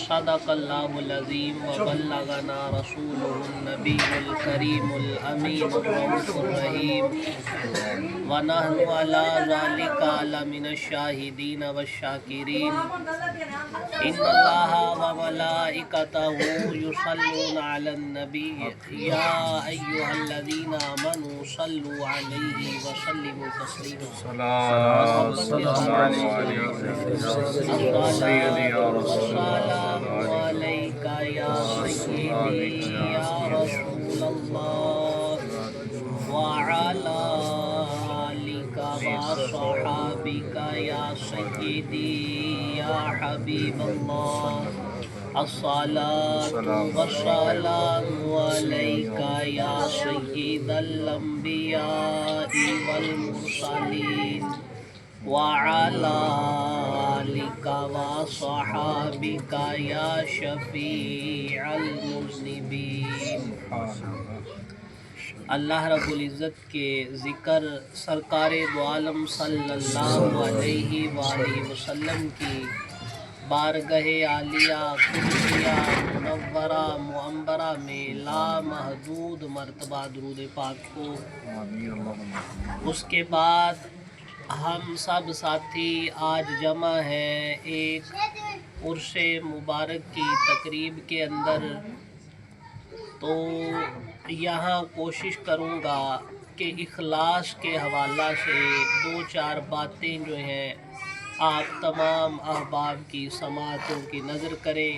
सदक़ल्लाहुल अज़ीम व बल्लगना रसूलुहुन नबियुल करीमुल अमीनुर रऊफ़ुर रहीम व नहनु अला ज़ालिका लमिनश शाहिदीन वश्शाकिरीन इन्नल्लाहा व मलाइकतहु युसल्लूना अलन नबी या अय्युहल्लज़ीना आमनू सल्लु अलैहि व सल्लिमू तस्लीमा। अस्सलामु अलैका या सय्यदी या रसूलल्लाह व अला आलिका व अस्हाबिका या सय्यदी या हबीबल्लाह। अस्सलातु वस्सलामु अलैका या सय्यिदल अंबिया'i वल मुरसलीन व अला आलिका व अस्हाबिका या शफीअल मुज़निबीन। अल्लाह रब्बुल इज़्ज़त के ज़िक्र सरकारे दो आलम सल्लल्लाहु अलैहि वसल्लम की बारगाहे आलिया कुदसिया मुनव्वरा मुअम्बरा में लामहदूद मर्तबा दुरूद पाक को। उसके बाद हम सब साथी आज जमा हैं एक उर्से मुबारक की तकरीब के अंदर। तो यहाँ कोशिश करूँगा कि इखलास के हवाला से दो चार बातें जो हैं आप तमाम अहबाब की समातों की नज़र करें।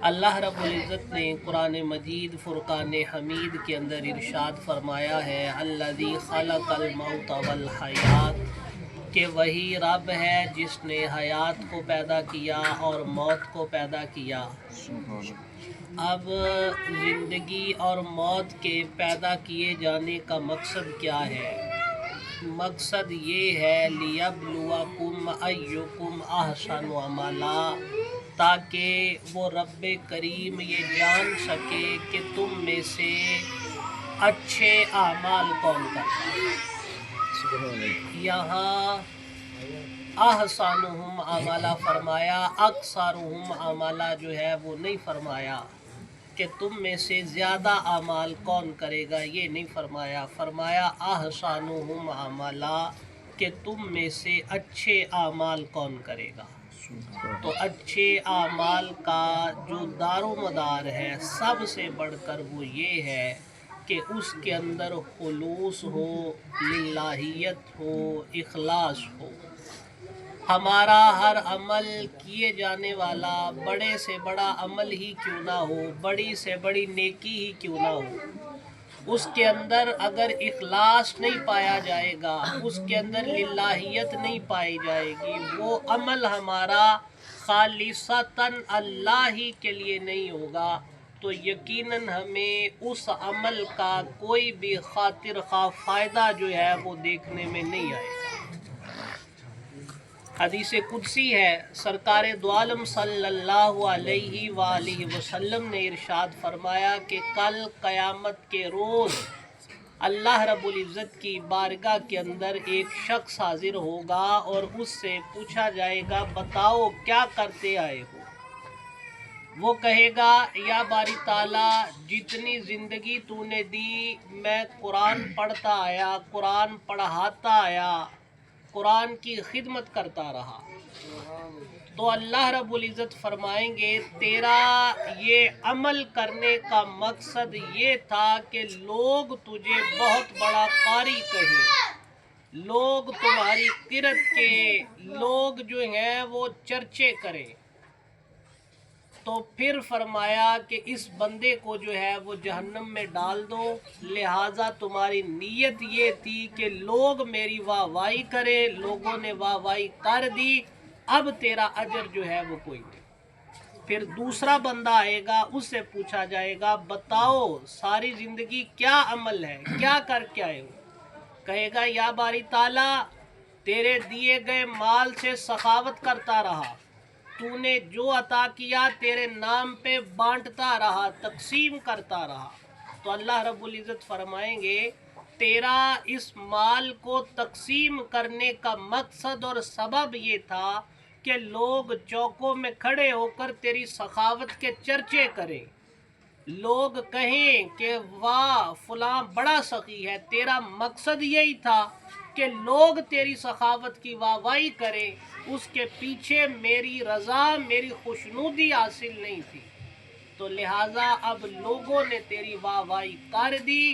अल्लाह रब्बुल इज़्ज़त ने कुरान मजीद फ़ुरक़ान हमीद के अंदर इरशाद फरमाया है अल्लज़ी खलक़ल मौत वल हयात, कि वही रब है जिसने हयात को पैदा किया और मौत को पैदा किया। अब ज़िंदगी और मौत के पैदा किए जाने का मकसद क्या है? मकसद ये है लियब्लुवकुम अय्युकुम अहसनु अमला, ताकि वो रब्बे करीम ये जान सके कि तुम में से अच्छे आमाल कौन करता है। यहाँ अहसनुहुम अमला फरमाया, अक्सरुहुम अमला जो है वो नहीं फरमाया कि तुम में से ज़्यादा आमाल कौन करेगा, ये नहीं फरमाया। फरमाया अहसानुहुम अमला, कि तुम में से अच्छे आमाल कौन करेगा। तो अच्छे आमाल का जो दारोमदार है सबसे बढ़कर वो ये है कि उसके अंदर खुलूस हो, लिल्लाहियत हो, इखलास हो। हमारा हर अमल किए जाने वाला बड़े से बड़ा अमल ही क्यों ना हो, बड़ी से बड़ी नेकी ही क्यों ना हो, उसके अंदर अगर इखलास नहीं पाया जाएगा, उसके अंदर लिल्लाहियत नहीं पाई जाएगी, वो अमल हमारा खालिसतन अल्लाह ही के लिए नहीं होगा, तो यकीनन हमें उस अमल का कोई भी खातिर खा फ़ायदा जो है वो देखने में नहीं आएगा। हदीस कुदसी है, सरकार दो आलम सल्लल्लाहु अलैहि वसल्लम ने इरशाद फरमाया कि कल क़यामत के रोज़ अल्लाह रब्बुल इज़्ज़त की बारगाह के अंदर एक शख्स हाजिर होगा और उससे पूछा जाएगा बताओ क्या करते आए हो। वो कहेगा या बारी ताला जितनी ज़िंदगी तूने दी मैं कुरान पढ़ता आया, कुरान पढ़ाता आया, कुरान की खिदमत करता रहा। तो अल्लाह रब्बुल इज़्ज़त फरमाएंगे तेरा ये अमल करने का मकसद ये था कि लोग तुझे बहुत बड़ा कारी कहें, लोग तुम्हारी किरत के लोग जो हैं वो चर्चे करें। तो फिर फरमाया कि इस बंदे को जो है वो जहन्नम में डाल दो, लिहाजा तुम्हारी नीयत ये थी कि लोग मेरी वाहवाही करें, लोगों ने वाहवाही कर दी, अब तेरा अजर जो है वो कोई नहीं। फिर दूसरा बंदा आएगा, उससे पूछा जाएगा बताओ सारी ज़िंदगी क्या अमल है, क्या करके आए हो। कहेगा या बारी ताला तेरे दिए गए माल से सखावत करता रहा, तूने जो अता किया तेरे नाम पे बांटता रहा, तकसीम करता रहा। तो अल्लाह रब्बुल इज़्ज़त फरमाएंगे तेरा इस माल को तकसीम करने का मकसद और सबब ये था کہ لوگ چوکوں میں کھڑے ہو کر تیری سخاوت کے چرچے کریں، لوگ کہیں کہ واہ فلاں بڑا سخی ہے۔ تیرا مقصد یہی تھا کہ لوگ تیری سخاوت کی واہواہی کریں، اس کے پیچھے میری رضا، میری خوشنودی حاصل نہیں تھی۔ تو لہٰذا اب لوگوں نے تیری واہواہی کر دی،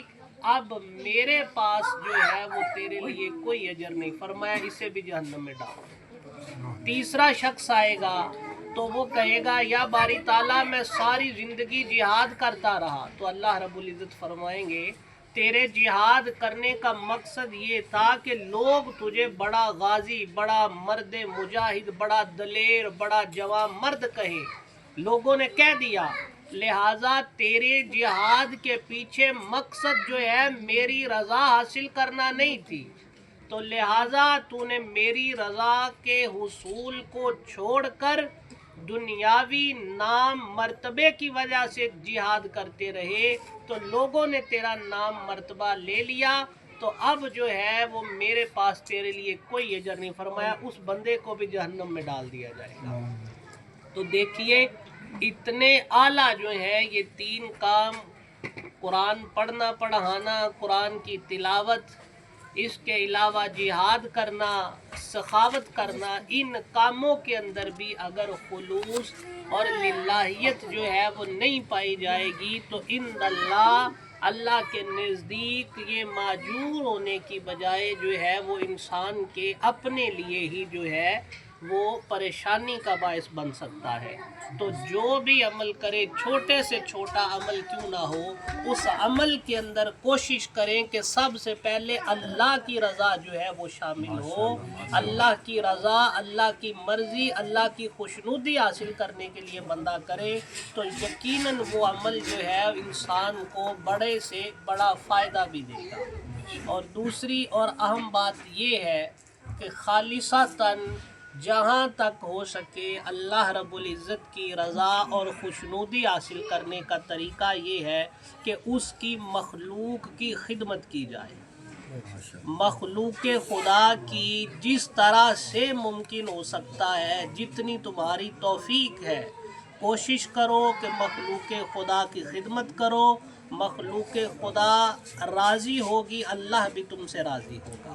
اب میرے پاس جو ہے وہ تیرے لیے کوئی اجر نہیں، فرمایا اسے بھی جہنم میں ڈالو۔ تیسرا شخص آئے گا تو وہ کہے گا یا باری تعالیٰ میں ساری زندگی جہاد کرتا رہا، تو اللہ رب العزت فرمائیں گے تیرے جہاد کرنے کا مقصد یہ تھا کہ لوگ تجھے بڑا غازی، بڑا مرد مجاہد، بڑا دلیر، بڑا جوان مرد کہیں، لوگوں نے کہہ دیا، لہٰذا تیرے جہاد کے پیچھے مقصد جو ہے میری رضا حاصل کرنا نہیں تھی، تو لہٰذا تو نے میری رضا کے حصول کو چھوڑ کر دنیاوی نام مرتبے کی وجہ سے جہاد کرتے رہے، تو لوگوں نے تیرا نام مرتبہ لے لیا، تو اب جو ہے وہ میرے پاس تیرے لیے کوئی اجر نہیں، فرمایا اس بندے کو بھی جہنم میں ڈال دیا جائے گا۔ تو دیکھیے اتنے اعلیٰ جو ہے یہ تین کام، قرآن پڑھنا پڑھانا، قرآن کی تلاوت، اس کے علاوہ جہاد کرنا، سخاوت کرنا، ان کاموں کے اندر بھی اگر خلوص اور للہیت جو ہے وہ نہیں پائی جائے گی تو اللہ کے نزدیک یہ ماجور ہونے کی بجائے جو ہے وہ انسان کے اپنے لیے ہی جو ہے وہ پریشانی کا باعث بن سکتا ہے۔ تو جو بھی عمل کرے، چھوٹے سے چھوٹا عمل کیوں نہ ہو، اس عمل کے اندر کوشش کریں کہ سب سے پہلے اللہ کی رضا جو ہے وہ شامل ہو، اللہ کی رضا، اللہ کی مرضی، اللہ کی خوشنودی حاصل کرنے کے لیے بندہ کرے تو یقیناً وہ عمل جو ہے انسان کو بڑے سے بڑا فائدہ بھی دے گا۔ اور دوسری اور اہم بات یہ ہے کہ خالصتاً جہاں تک ہو سکے اللہ رب العزت کی رضا اور خوشنودی حاصل کرنے کا طریقہ یہ ہے کہ اس کی مخلوق کی خدمت کی جائے، مخلوق خدا کی جس طرح سے ممکن ہو سکتا ہے، جتنی تمہاری توفیق ہے کوشش کرو کہ مخلوق خدا کی خدمت کرو، مخلوق خدا راضی ہوگی، اللہ بھی تم سے راضی ہوگا۔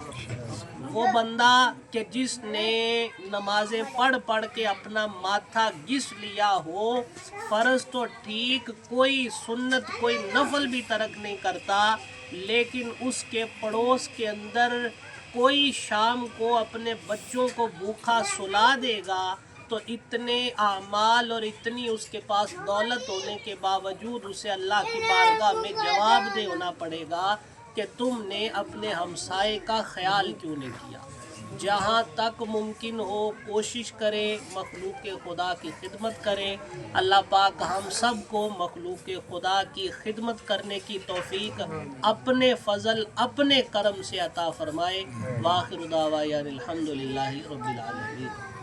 وہ بندہ کہ جس نے نمازیں پڑھ پڑھ کے اپنا ماتھا گھس لیا ہو، فرض تو ٹھیک، کوئی سنت کوئی نفل بھی ترک نہیں کرتا، لیکن اس کے پڑوس کے اندر کوئی شام کو اپنے بچوں کو بھوکا سلا دے گا تو اتنے اعمال اور اتنی اس کے پاس دولت ہونے کے باوجود اسے اللہ کی بارگاہ میں جواب دہ ہونا پڑے گا کہ تم نے اپنے ہمسائے کا خیال کیوں نہیں کیا۔ جہاں تک ممکن ہو کوشش کرے مخلوق خدا کی خدمت کرے۔ اللہ پاک ہم سب کو مخلوق خدا کی خدمت کرنے کی توفیق اپنے فضل اپنے کرم سے عطا فرمائے۔ وآخر دعوانا الحمدللہ رب العالمین۔